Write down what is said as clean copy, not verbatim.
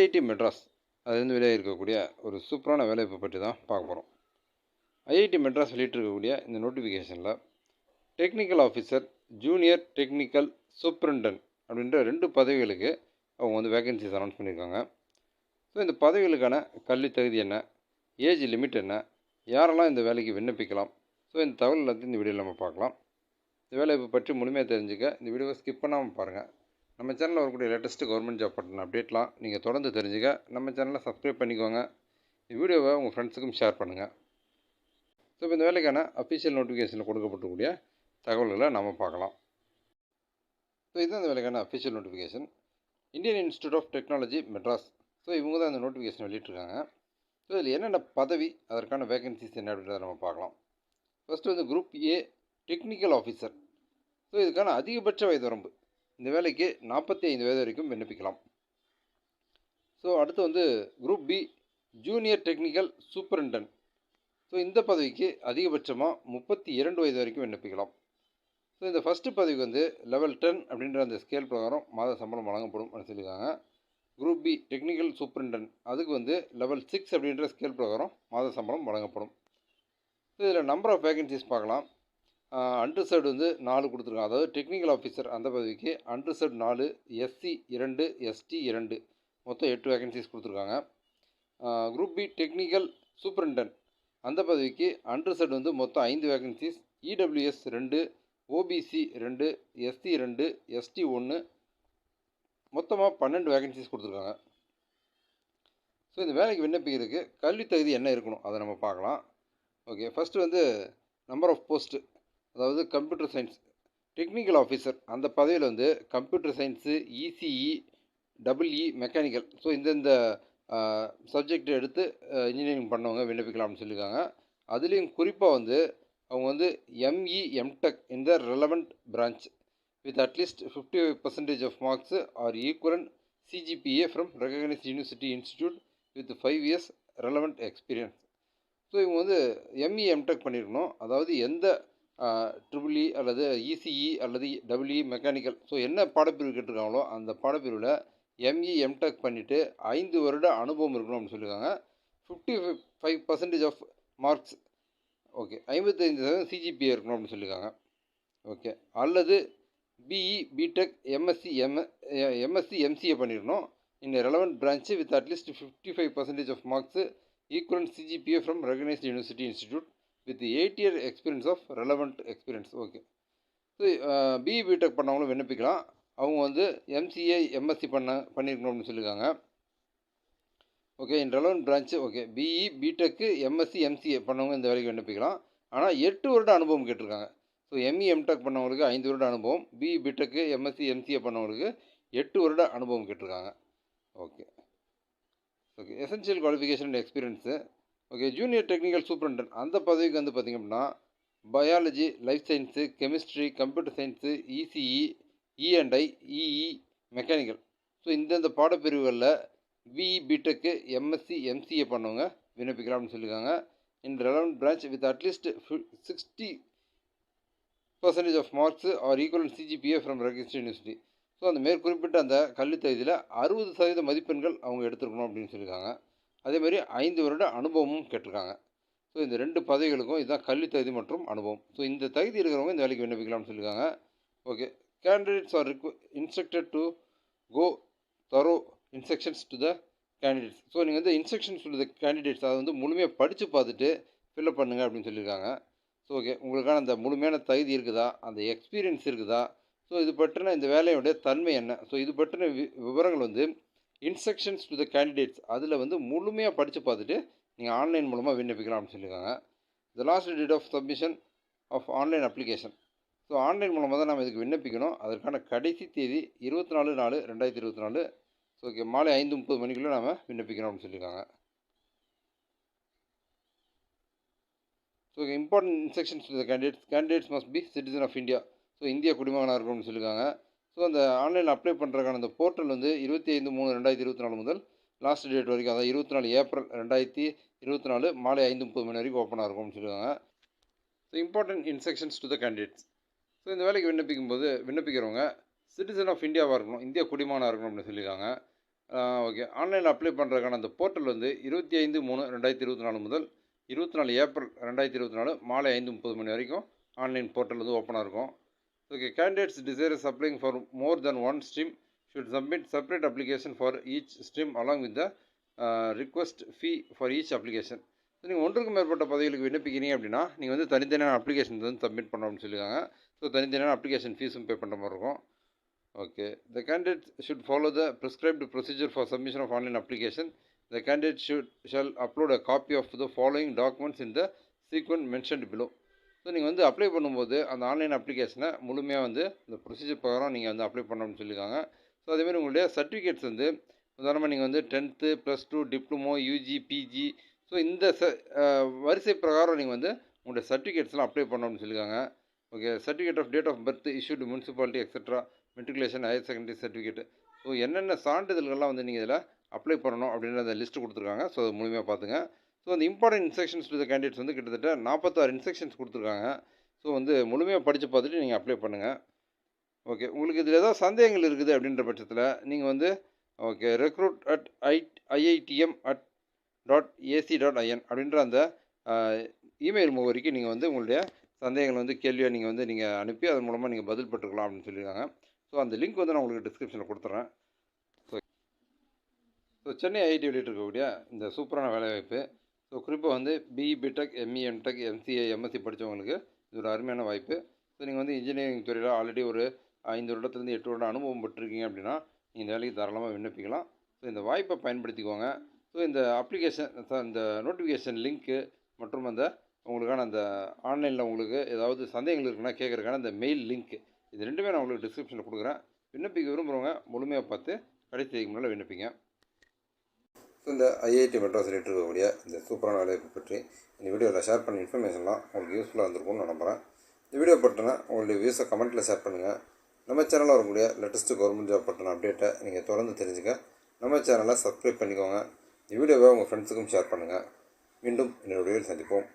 IIT Madras அதுலேருந்து வெளியே இருக்கக்கூடிய ஒரு சூப்பரான வேலைவாய்ப்பை பற்றி தான் பார்க்க போகிறோம். ஐஐடி மெட்ராஸ் வெளியிட்டிருக்கக்கூடிய இந்த நோட்டிஃபிகேஷனில் technical officer, junior technical superintendent அப்படின்ற 2 பதவிகளுக்கு அவங்க வந்து வேகன்சிஸ் அனௌன்ஸ் பண்ணியிருக்காங்க. ஸோ இந்த பதவிகளுக்கான கல்வி தகுதி என்ன, ஏஜ் லிமிட் என்ன, யாரெல்லாம் இந்த வேலைக்கு விண்ணப்பிக்கலாம், ஸோ இந்த தகவல் எல்லாத்தையும் இந்த வீடியோவில் நம்ம பார்க்கலாம். இந்த வேலைவாய்ப்பு பற்றி முழுமையாக தெரிஞ்சுக்க இந்த வீடியோவை ஸ்கிப் பண்ணாமல் பாருங்கள். நம்ம சேனலில் வரக்கூடிய லேட்டஸ்ட்டு கவர்மெண்ட் ஜாப் பற்றின அப்டேட்லாம் நீங்கள் தொடர்ந்து தெரிஞ்சுக்க நம்ம சேனலை சப்ஸ்கிரைப் பண்ணிக்கோங்க. இந்த வீடியோவை உங்கள் ஃப்ரெண்ட்ஸுக்கும் ஷேர் பண்ணுங்கள். ஸோ இப்போ இந்த வேலைக்கான அஃபிஷியல் நோட்டிஃபிகேஷனில் கொடுக்கப்படக்கூடிய தகவல்களை நம்ம பார்க்கலாம். ஸோ இதுதான் இந்த வேலைக்கான official notification. Indian Institute of Technology Madras. So இவங்க தான் இந்த நோட்டிஃபிகேஷன் வெளியிட்டிருக்காங்க. ஸோ இதில் என்னென்ன பதவி, அதற்கான வேகன்சிஸ் என்ன அப்படின்றத நம்ம பார்க்கலாம். ஃபஸ்ட்டு வந்து group A technical officer. So இதுக்கான அதிகபட்ச வயது வரம்பு, இந்த வேலைக்கு 45 வயது வரைக்கும் விண்ணப்பிக்கலாம். ஸோ அடுத்து வந்து group B junior technical superintendent. So இந்த பதவிக்கு அதிகபட்சமாக 32 வயது வரைக்கும் விண்ணப்பிக்கலாம். ஸோ இந்த ஃபஸ்ட்டு பதவிக்கு வந்து லெவல் 10 அப்படின்ற அந்த ஸ்கேல் பிரகாரம் மாத சம்பளம் வழங்கப்படும் அப்படின்னு சொல்லியிருக்காங்க. குரூப் பி டெக்னிக்கல் சூப்பரிண்டன்ட் அதுக்கு வந்து லெவல் 6 அப்படின்ற ஸ்கேல் பிரகாரம் மாத சம்பளம் வழங்கப்படும். ஸோ இதில் நம்பர் ஆஃப் வேகன்சிஸ் பார்க்கலாம். அன்ரிசர்வ்டு வந்து 4 கொடுத்துருக்காங்க. அதாவது டெக்னிக்கல் ஆஃபீஸர் அந்த பதவிக்கு அன்ரிசர்வ்டு 4, எஸ்சி 2, எஸ்டி 2, மொத்தம் 8 வேகன்சிஸ் கொடுத்துருக்காங்க. குரூப் பி டெக்னிக்கல் சூப்பரிண்டன்ட் அந்த பதவிக்கு அன்ரிசர்வ்டு வந்து மொத்தம் 5 vacancies, EWS 2, OBC 2, SC 2, ST 1, மொத்தமாக 12 வேகன்சிஸ் கொடுத்துருக்காங்க. ஸோ இந்த வேலைக்கு விண்ணப்பிக்கிறதுக்கு கல்வி தகுதி என்ன இருக்கணும் அதை நம்ம பார்க்கலாம். ஓகே, ஃபஸ்ட்டு வந்து நம்பர் ஆஃப் போஸ்ட்டு, அதாவது கம்ப்யூட்டர் சயின்ஸ் டெக்னிக்கல் ஆஃபீஸர் அந்த பதவியில் வந்து computer science, ECE, double E, mechanical, so இந்தந்த சப்ஜெக்ட் எடுத்து இன்ஜினியரிங் பண்ணவங்க விண்ணப்பிக்கலாம்னு சொல்லியிருக்காங்க. அதுலேயும் குறிப்பாக வந்து அவங்க வந்து எம்இ, எம்டெக் இந்த relevant branch with at least 55% of marks or equivalent CGPA from recognised university institute with 5 years relevant experience. So இவங்க வந்து எம்இ, எம்டெக் பண்ணியிருக்கணும். அதாவது எந்த ட்ரிபிள்இ அல்லது இசிஇ அல்லது டபிள்இ மெக்கானிக்கல், ஸோ என்ன பாடப்பிரிவு கேட்டிருக்காங்களோ அந்த பாடப்பிரிவில் எம்இ, எம்டெக் பண்ணிவிட்டு 5 வருட அனுபவம் இருக்கணும் அப்படின்னு சொல்லியிருக்காங்க. 55% ஆஃப் மார்க்ஸ், ஓகே, 55% சிஜிபிஏ இருக்கணும் அப்படின்னு சொல்லியிருக்காங்க. ஓகே, அல்லது பிஇ, பிடெக், எம்எஸ்சி, எம்சிஏ பண்ணியிருக்கணும் in relevant branch with at least 55% of marks equivalent CGPA from recognised university institute with 8 year experience of relevant experience. Okay, so BE, BTech பண்ணவங்களும் விண்ணப்பிக்கலாம். அவங்க வந்து MCA, MSc பண்ணியிருக்கணும் அப்படின்னு சொல்லியிருக்காங்க. Okay, in relevant branch, okay, BE, BTech, MSc, MCA பண்ணவங்க இந்த வேலைக்கு விண்ணப்பிக்கலாம். ஆனால் 8 வருட அனுபவம் கேட்டிருக்காங்க. ஸோ எம்இ, எம்டெக் பண்ணவங்களுக்கு 5 வருட அனுபவம், பிஇ, பிடெக்கு, எம்எஸ்சி, எம்சிஏ பண்ணவங்களுக்கு 8 வருட அனுபவம் கேட்டிருக்காங்க. Okay okay essential qualification and experience. Okay, junior technical superintendent அந்த பதவிக்கு வந்து பார்த்திங்க அப்படின்னா biology, life science, chemistry, computer science, ECE, இ&ஐ, இஇ, மெக்கானிக்கல், ஸோ இந்தந்த பாடப்பிரிவுகளில் பிஇ, பிடெக்கு, எம்எஸ்சி, எம்சிஏ பண்ணவங்க விண்ணப்பிக்கலாம்னு சொல்லியிருக்காங்க. In relevant branch with at least 60% of marks or equivalent CGPA from recognised university. So அந்த மேற்குறிப்பிட்ட அந்த கல்வித் தகுதியில் 60% மதிப்பெண்கள் அவங்க எடுத்துருக்கணும் அப்படின்னு சொல்லியிருக்காங்க. அதேமாதிரி 5 வருட அனுபவமும் கேட்டிருக்காங்க. ஸோ இந்த 2 பதவிகளுக்கும் இதுதான் கல்வித் தகுதி மற்றும் அனுபவம். ஸோ இந்த தகுதி இருக்கிறவங்க இந்த வேலைக்கு விண்ணப்பிக்கலாம்னு சொல்லியிருக்காங்க. Okay, candidates are instructed to go through instructions to the candidates. So நீங்கள் வந்து இன்ஸ்ட்ரக்ஷன்ஸ் டு த கேண்டிடேட்ஸ் அதை வந்து முழுமையாக படித்து பார்த்துட்டு ஃபில்அப் பண்ணுங்கள் அப்படின்னு சொல்லியிருக்காங்க. ஸோ ஓகே, உங்களுக்கான அந்த முழுமையான தகுதி இருக்குதா, அந்த எக்ஸ்பீரியன்ஸ் இருக்குதா, ஸோ இது பற்றின இந்த வேலையுடைய தன்மை என்ன, ஸோ இது பற்றின விவரங்கள் வந்து இன்ஸ்ட்ரக்ஷன்ஸ் டு த கேண்டிடேட்ஸ் அதில் வந்து முழுமையாக படித்து பார்த்துட்டு நீங்கள் ஆன்லைன் மூலமாக விண்ணப்பிக்கலாம் அப்படின்னு சொல்லியிருக்காங்க. The last date of submission of online application. So online மூலமாக தான் நம்ம இதுக்கு விண்ணப்பிக்கணும். அதற்கான கடைசி தேதி 24/4/2024. ஸோ ஓகே, மாலை 5:30 மணிக்குள்ளே நம்ம விண்ணப்பிக்கணும் அப்படின்னு சொல்லியிருக்காங்க. So important instructions to the candidates must be citizen of India. So இந்திய குடிமகனாக இருக்கணும்னு சொல்லியிருக்காங்க. ஸோ அந்த ஆன்லைனில் அப்ளை பண்ணுறதுக்கான அந்த போர்ட்டல் வந்து 25/3/2024 முதல் லாஸ்ட் டேட் வரைக்கும், அதாவது 24 ஏப்ரல் 2024 மாலை 5:30 மணி வரைக்கும் ஓப்பனாக இருக்கும்னு சொல்லியிருக்காங்க. So important instructions to the candidates. So இந்த வேலைக்கு விண்ணப்பிக்கிறவங்க சிட்டிசன் ஆஃப் இந்தியாவாக இருக்கணும், இந்திய குடிமகனாக இருக்கணும் அப்படின்னு சொல்லியிருக்காங்க. ஓகே. ஆன்லைனில் அப்ளை பண்ணுறதுக்கான அந்த போர்ட்டல் வந்து 25/3/2024 முதல் 24 ஏப்ரல் 2024 மாலை 5:30 மணி வரைக்கும் ஆன்லைன் போர்ட்டல் வந்து ஓப்பனாக இருக்கும். Okay. Candidates desirous அப்ளைங் for more then one stream should submit separate application for each stream along with the request fee for each application. So நீங்கள் ஒன்றுக்கும் மேற்பட்ட பதவிகளுக்கு விண்ணப்பிக்கிறீங்க அப்படின்னா நீங்கள் வந்து தனித்தனியான அப்ளிகேஷன் வந்து சப்மிட் பண்ணணும் அப்படின்னு சொல்லியிருக்காங்க. ஸோ தனித்தனியான அப்ளிகேஷன் ஃபீஸும் பே பண்ணுற மாதிரி இருக்கும். Okay. The candidate should follow the prescribed procedure for submission of online application. The candidate shall upload a copy of the following documents in the sequence mentioned below. So நீங்கள் வந்து apply பண்ணும்போது அந்த online அப்ளிகேஷனை முழுமையாக வந்து இந்த procedure பிரகாரம் நீங்கள் வந்து அப்ளை பண்ணணும்னு சொல்லியிருக்காங்க. ஸோ அதேமாதிரி உங்களுடைய சர்டிஃபிகேட்ஸ் வந்து உதாரணமாக நீங்கள் வந்து 10th +2 diploma UG PG so இந்த வரிசை பிரகாரம் நீங்கள் வந்து உங்களுடைய சர்டிஃபிகேட்ஸ்லாம் அப்ளை பண்ணணும்னு சொல்லியிருக்காங்க. Okay. Certificate of date of birth issued municipality etcetera matriculation higher secondary certificate. So என்னென்ன சான்றிதழ்கள்லாம் வந்து நீங்கள் இதில் அப்ளை பண்ணணும் அப்படின்ற அந்த லிஸ்ட்டு கொடுத்துருக்காங்க. ஸோ அது முழுமையாக பார்த்துங்க. ஸோ அந்த important instructions to the candidates வந்து கிட்டத்தட்ட 46 இன்ஸ்ட்ரக்ஷன்ஸ் கொடுத்துருக்காங்க. ஸோ வந்து முழுமையாக படித்து பார்த்துட்டு நீங்கள் அப்ளை பண்ணுங்கள். ஓகே. உங்களுக்கு இதில் ஏதாவது சந்தேகங்கள் இருக்குது அப்படின்ற பட்சத்தில் நீங்கள் வந்து ஓகே recruit@iitm.ac.in அப்படின்ற அந்த இமெயில் முகவரிக்கு நீங்கள் வந்து உங்களுடைய சந்தேகங்கள் வந்து கேள்வியாக நீங்கள் வந்து நீங்கள் அனுப்பி அதன் மூலமாக நீங்கள் பதில் பெற்றுக்கலாம் அப்படின்னு சொல்லியிருக்காங்க. ஸோ அந்த லிங்க் வந்து நான் உங்களுக்கு டிஸ்கிரிப்ஷனில் கொடுத்துட்றேன். ஸோ சென்னை ஐஐடி வெளியிட்டிருக்கக்கூடிய இந்த சூப்பரான வேலைவாய்ப்பு. ஸோ குறிப்பாக வந்து BE BTech ME MTech MCA MSc படித்தவங்களுக்கு இது ஒரு அருமையான வாய்ப்பு. ஸோ நீங்கள் வந்து இன்ஜினியரிங் துறையில் ஆல்ரெடி ஒரு 5 வருடத்துலேருந்து 8 வருடம் அனுபவம் பெற்றிருக்கீங்க அப்படின்னா நீங்கள் இந்த வேலைக்கு தாராளமாக விண்ணப்பிக்கலாம். ஸோ இந்த வாய்ப்பை பயன்படுத்திக்கோங்க. ஸோ இந்த அப்ளிகேஷன் இந்த நோட்டிஃபிகேஷன் லிங்க்கு மற்றும் அந்த உங்களுக்கான அந்த ஆன்லைனில் உங்களுக்கு ஏதாவது சந்தேகங்கள் இருக்குன்னா கேட்குறதுக்கான அந்த மெயில் லிங்க் இது ரெண்டுமே நான் உங்களுக்கு டிஸ்கிரிப்ஷனில் கொடுக்குறேன். விண்ணப்பிக்க விரும்புகிறவங்க முழுமையாக பார்த்து கடைசி தேதிக்கு முன்னால் விண்ணப்பிங்க. ஸோ இந்த ஐஐடி மெட்ராஸில் இருக்கக்கூடிய இந்த சூப்பரான வேலைவாய்ப்பு பற்றி இந்த வீடியோவில் ஷேர் பண்ண இன்ஃபர்மேஷன்லாம் உங்களுக்கு யூஸ்ஃபுல்லாக இருந்திருக்கும்னு நான் நம்புகிறேன். இந்த வீடியோ பற்றினா உங்களுடைய வியூஸை கமெண்ட்டில் ஷேர் பண்ணுங்கள். நம்ம சேனலில் வரக்கூடிய லேட்டஸ்ட்டு கவர்மெண்ட் ஜாப் பற்றின அப்டேட்டை நீங்கள் தொடர்ந்து தெரிஞ்சுக்க நம்ம சேனலை சப்ஸ்கிரைப் பண்ணிக்கோங்க. இந்த வீடியோவை உங்கள் ஃப்ரெண்ட்ஸுக்கும் ஷேர் பண்ணுங்கள். மீண்டும் இன்னொரு வீடியோவில் சந்திப்போம்.